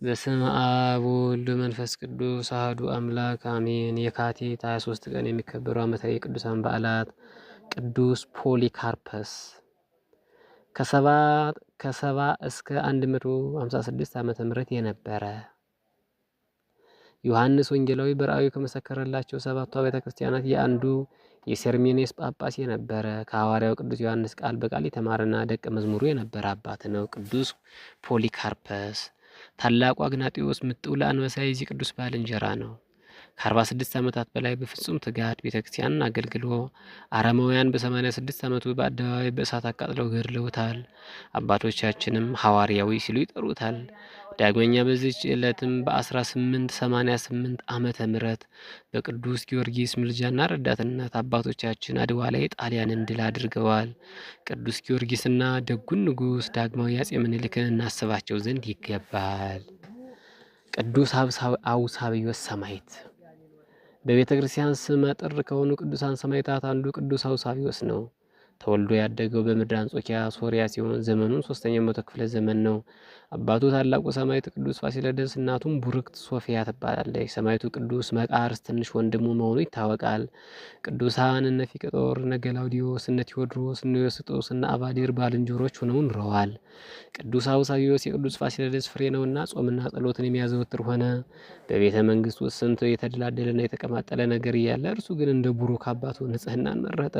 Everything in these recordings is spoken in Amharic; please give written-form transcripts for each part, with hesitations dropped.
በስመ አብ ወወልድ ወመንፈስ ቅዱስ አሐዱ አምላክ አሜን። የካቲት 23 ቀን የሚከበሩ ዓመታዊ የቅዱሳን በዓላት ቅዱስ ፖሊካርፐስ ከሰባ እስከ 156 ዓመተ ምህረት የነበረ ዮሐንስ ወንጌላዊ በራእዩ ከመሰከረላቸው ሰባቱ አብያተ ክርስቲያናት የአንዱ የሰርሜኔስ ጳጳስ የነበረ ከሐዋርያው ቅዱስ ዮሐንስ ቃል በቃል የተማረና ደቀ መዝሙሩ የነበረ አባት ነው። ቅዱስ ፖሊካርፐስ ታላቁ አግናጢዎስ ምጥው ለአንበሳ የዚህ ቅዱስ ባልንጀራ ነው። ከ46 ዓመታት በላይ በፍጹም ትጋት ቤተክርስቲያንን አገልግሎ አረማውያን በ86 ዓመቱ በአደባባይ በእሳት አቃጥለው ገድለውታል። አባቶቻችንም ሐዋርያዊ ሲሉ ይጠሩታል። ዳግመኛ በዚህች ዕለትም በ1888 ዓመተ ምህረት በቅዱስ ጊዮርጊስ ምልጃና ረዳትነት አባቶቻችን አድዋ ላይ ጣሊያንን ድል አድርገዋል። ቅዱስ ጊዮርጊስና ደጉን ንጉሥ ዳግማዊ አፄ ምኒልክን እናስባቸው ዘንድ ይገባል። ቅዱስ አውሳብዮስ ሰማዕት በቤተ ክርስቲያን ስመ ጥር ከሆኑ ቅዱሳን ሰማዕታት አንዱ ቅዱስ አውሳብዮስ ነው። ተወልዶ ያደገው በምድር አንጾኪያ ሶሪያ ሲሆን ዘመኑን 3ኛው መቶ ክፍለ ዘመን ነው። አባቱ ታላቁ ሰማዕት ቅዱስ ፋሲለደስ፣ እናቱም ቡርክት ሶፊያ ትባላለች። ሰማዕቱ ቅዱስ መቃርስ ትንሽ ወንድሙ መሆኑ ይታወቃል። ቅዱሳን እነ ፊቅጦር፣ እነ ገላውዲዮስ፣ እነ ቴዎድሮስ፣ እነ ዮስጦስ እና አባዲር ባልንጀሮች ሆነው ኑረዋል። ቅዱስ አውሳብዮስ የቅዱስ ፋሲለደስ ፍሬ ነውና ጾምና ጸሎትን የሚያዘወትር ሆነ። በቤተ መንግስት ውስጥ ስንት የተደላደለና የተቀማጠለ ነገር እያለ እርሱ ግን እንደ ቡሩክ አባቱ ንጽህናን መረጠ።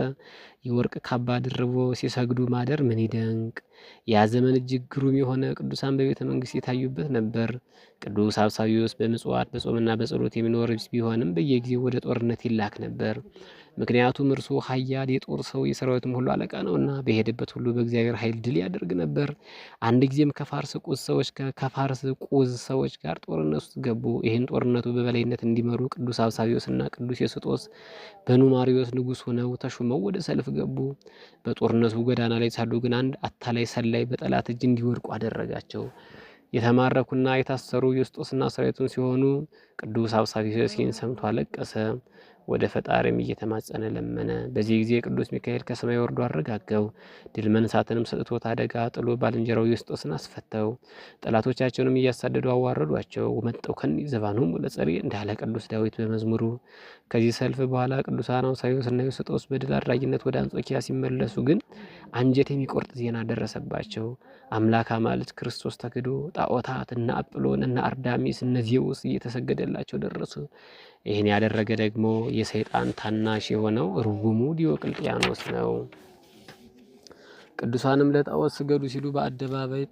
የወርቅ ካባ ድርቦ ሲሰግዱ ማደር ምን ይደንቅ! ያ ዘመን እጅግ ግሩም የሆነ ቅዱሳን በቤተ መንግስት የታዩበት ነበር። ቅዱስ አውሳብዮስ በምጽዋት በጾምና በጸሎት የሚኖር ቢሆንም በየጊዜው ወደ ጦርነት ይላክ ነበር። ምክንያቱም እርሱ ኃያል የጦር ሰው የሰራዊትም ሁሉ አለቃ ነውና በሄደበት ሁሉ በእግዚአብሔር ኃይል ድል ያደርግ ነበር። አንድ ጊዜም ከፋርስ ቁዝ ሰዎች ጋር ጦርነት ውስጥ ገቡ። ይህን ጦርነቱ በበላይነት እንዲመሩ ቅዱስ አውሳብዮስና ቅዱስ ዮስጦስ በኑማሪዎስ ንጉሥ ሆነው ተሹመው ወደ ሰልፍ ገቡ። በጦርነቱ ጎዳና ላይ ሳሉ ግን አንድ አታላይ ሰላይ በጠላት እጅ እንዲወድቁ አደረጋቸው። የተማረኩና የታሰሩ ዮስጦስና ሰራዊቱን ሲሆኑ ቅዱስ አውሳብዮስ ይህን ሰምቶ አለቀሰ። ወደ ፈጣሪም እየተማጸነ ለመነ። በዚህ ጊዜ ቅዱስ ሚካኤል ከሰማይ ወርዶ አረጋጋው። ድል መንሳትንም ሰጥቶት አደጋ ጥሎ ባልንጀራው ዮስጦስን አስፈተው። ጠላቶቻቸውንም እያሳደዱ አዋረዷቸው። መጠው ከኒ ዘባኖሙ ለጸሪ እንዳለ ቅዱስ ዳዊት በመዝሙሩ። ከዚህ ሰልፍ በኋላ ቅዱሳን አውሳብዮስና ዮስጦስ በድል አድራጊነት ወደ አንጾኪያ ሲመለሱ ግን አንጀት የሚቆርጥ ዜና ደረሰባቸው። አምላክ አማልክት ክርስቶስ ተክዶ ጣዖታት እነ አጵሎን እነ አርዳሚስ እነ ዜውስ እየተሰገደላቸው ደረሱ። ይህን ያደረገ ደግሞ የሰይጣን ታናሽ የሆነው ርጉሙ ዲዮቅልጥያኖስ ነው። ቅዱሳንም ለጣዖት ስገዱ ሲሉ በአደባባይ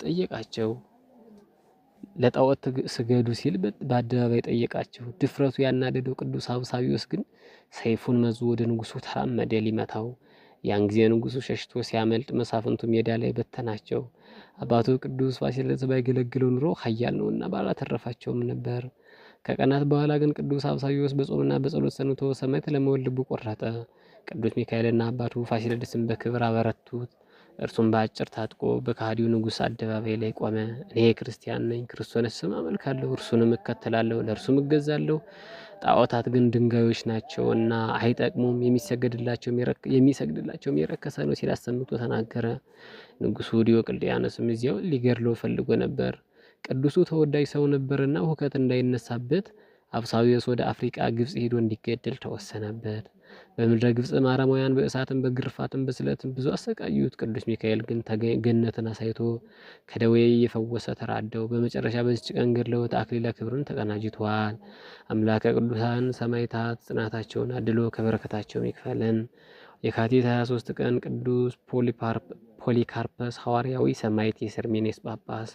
ጠየቃቸው። ድፍረቱ ያናደደው ቅዱስ አውሳብዮስ ግን ሰይፉን መዞ ወደ ንጉሱ ተራመደ ሊመታው። ያን ጊዜ ንጉሱ ሸሽቶ ሲያመልጥ መሳፍንቱ ሜዳ ላይ በተናቸው። አባቱ ቅዱስ ፋሲለደስ ባይገለግለው ኑሮ ኃያል ነውና ባላተረፋቸውም ነበር። ከቀናት በኋላ ግን ቅዱስ አውሳብዮስ በጾምና በጸሎት ሰንብቶ ሰማዕት ለመሆን ልቡ ቆረጠ። ቅዱስ ሚካኤልና አባቱ ፋሲለደስን በክብር አበረቱት። እርሱም በአጭር ታጥቆ በከሃዲው ንጉሥ አደባባይ ላይ ቆመ። እኔ ክርስቲያን ነኝ፣ ክርስቶስንም አመልካለሁ፣ እርሱንም እከተላለሁ፣ ለእርሱም እገዛለሁ። ጣዖታት ግን ድንጋዮች ናቸውና አይጠቅሙም፣ የሚሰግድላቸውም የረከሰ ነው ሲል አሰምቶ ተናገረ። ንጉሡ ዲዮቅልጥያኖስም እዚያው ሊገድለው ፈልጎ ነበር። ቅዱሱ ተወዳጅ ሰው ነበርና ሁከት እንዳይነሳበት አውሳብዮስ ወደ አፍሪቃ ግብጽ ሄዶ እንዲገደል ተወሰነበት። በምድረ ግብጽ አረማውያን በእሳትም በግርፋትም በስለትም ብዙ አሰቃዩት። ቅዱስ ሚካኤል ግን ገነትን አሳይቶ ከደዌ እየፈወሰ ተራደው። በመጨረሻ በዚች ቀን ገድለውት አክሊለ ክብርን ተቀናጅተዋል። አምላከ ቅዱሳን ሰማዕታት ጽናታቸውን አድሎ ከበረከታቸውም ይክፈለን። የካቲት 23 ቀን ቅዱስ ፖሊካርፐስ ሐዋርያዊ ሰማዕት የሰርሜኔስ ጳጳስ።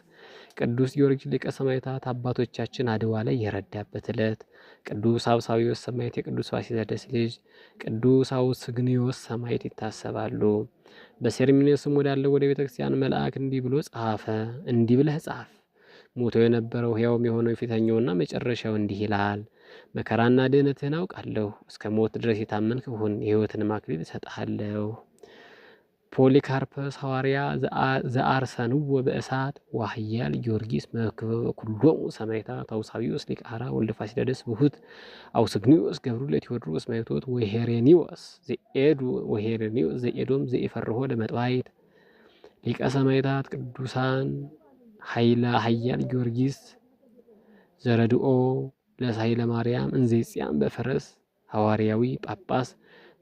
ቅዱስ ጊዮርጊስ ሊቀ ሰማዕታት አባቶቻችን አድዋ ላይ የረዳበት ዕለት። ቅዱስ አውሳብዮስ ሰማዕት የቅዱስ ፋሲለደስ ልጅ። ቅዱስ አውስግኒዮስ ሰማዕት ይታሰባሉ። በሰርሜኔስም ወዳለው ወደ ቤተክርስቲያን መልአክ እንዲህ ብለህ ጻፍ። ሞቶ የነበረው ሕያውም የሆነው የፊተኛውና መጨረሻው እንዲህ ይላል። መከራና ድህነትህን አውቃለሁ። እስከ ሞት ድረስ የታመንክ ሁን፣ የሕይወትን አክሊል እሰጥሃለሁ። ፖሊካርፐስ ሐዋርያ ዘአርሰንዎ በእሳት ዋህያል ጊዮርጊስ መክበበ ኩሎሙ ሰማዕታት አውሳብዮስ ሊቃራ ወልደ ፋሲለደስ ብሁት አውስግኒዮስ ገብሩ ለቴዎድሮስ ማይቶት ወሄሬኒዮስ ዘኤዶም ዘኢፈርሆ ለመጥዋይት። ሊቀ ሰማዕታት ቅዱሳን ኃያል ጊዮርጊስ ዘረድኦ ለሳይለ ማርያም እንዘይጽያም በፈረስ ሐዋርያዊ ጳጳስ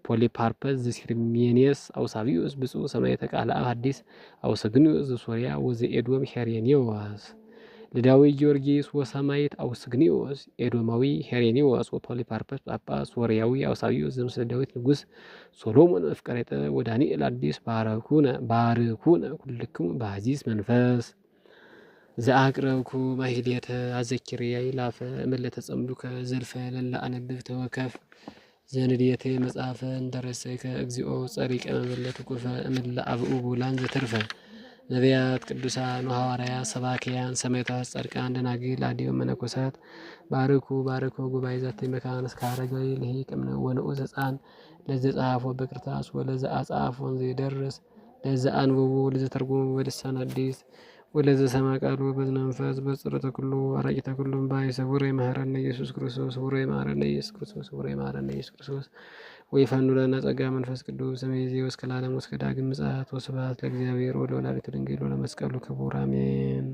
ፖሊፓርፐስ ዘሲርሜኔስ አውሳቢዮስ ብፁዕ ሰማዕተ ቃለ አብ ሐዲስ አውሰግኒዮስ ዘሶርያ ወዘኤዶም ሄሬኔዎስ ለዳዊ ጊዮርጊስ ወሰማዕት አውስግኒዮስ ኤዶማዊ ሄሬኔዎስ ወፖሊፓርፐስ ጳጳስ ሶርያዊ አውሳቢዮስ ዘምስለ ዳዊት ንጉሥ ሶሎሞን መፍቀሬ ጥበብ ወዳንኤል አዲስ ባርኩነ ኩልክሙ በአዚዝ መንፈስ ዘአቅረብኩ ማሕሌተ አዘኪርያ ይላፈ እምለተ ጸምዱከ ዘልፈ ለላ አነብብ ተወከፍ ዘንዴቴ መጽሐፈ እንተረሰይከ እግዚኦ ጸሪቀ መበለት ኩፈ እምለ አብኡ ቡላን ዘተርፈ ነቢያት ቅዱሳን ሐዋርያት ሰባክያን ሰማዕታት ጻድቃን ደናግል አዲዮ መነኮሳት ባርኮ ጉባኤ ዛቴ መካነ እስከ አረጋዊ ልሂቅም ወንዑስ ሕፃን ለዘ ጻፎ በክርታስ ወለዘ አጻፎን ዘይደርስ ለዘ አንብቦ ለዘ ተርጉሞ በልሳን አዲስ ወለዘ ሰማ ቃሉ በዝነ መንፈስ በጽረተ ኩሉ አራቂተ ኩሉም ባይ ሰውረ ይመሐረነ ኢየሱስ ክርስቶስ ሰውረ ይመሐረነ ኢየሱስ ክርስቶስ ሰውረ ይመሐረነ ኢየሱስ ክርስቶስ ወይፈኑ ለነ ጸጋ መንፈስ ቅዱስ እምይእዜ ወእስከ ለዓለም ወእስከ ዳግም ምጽአት ወስብሐት ለእግዚአብሔር ወለወላዲቱ ድንግል ወለመስቀሉ ክቡር አሜን።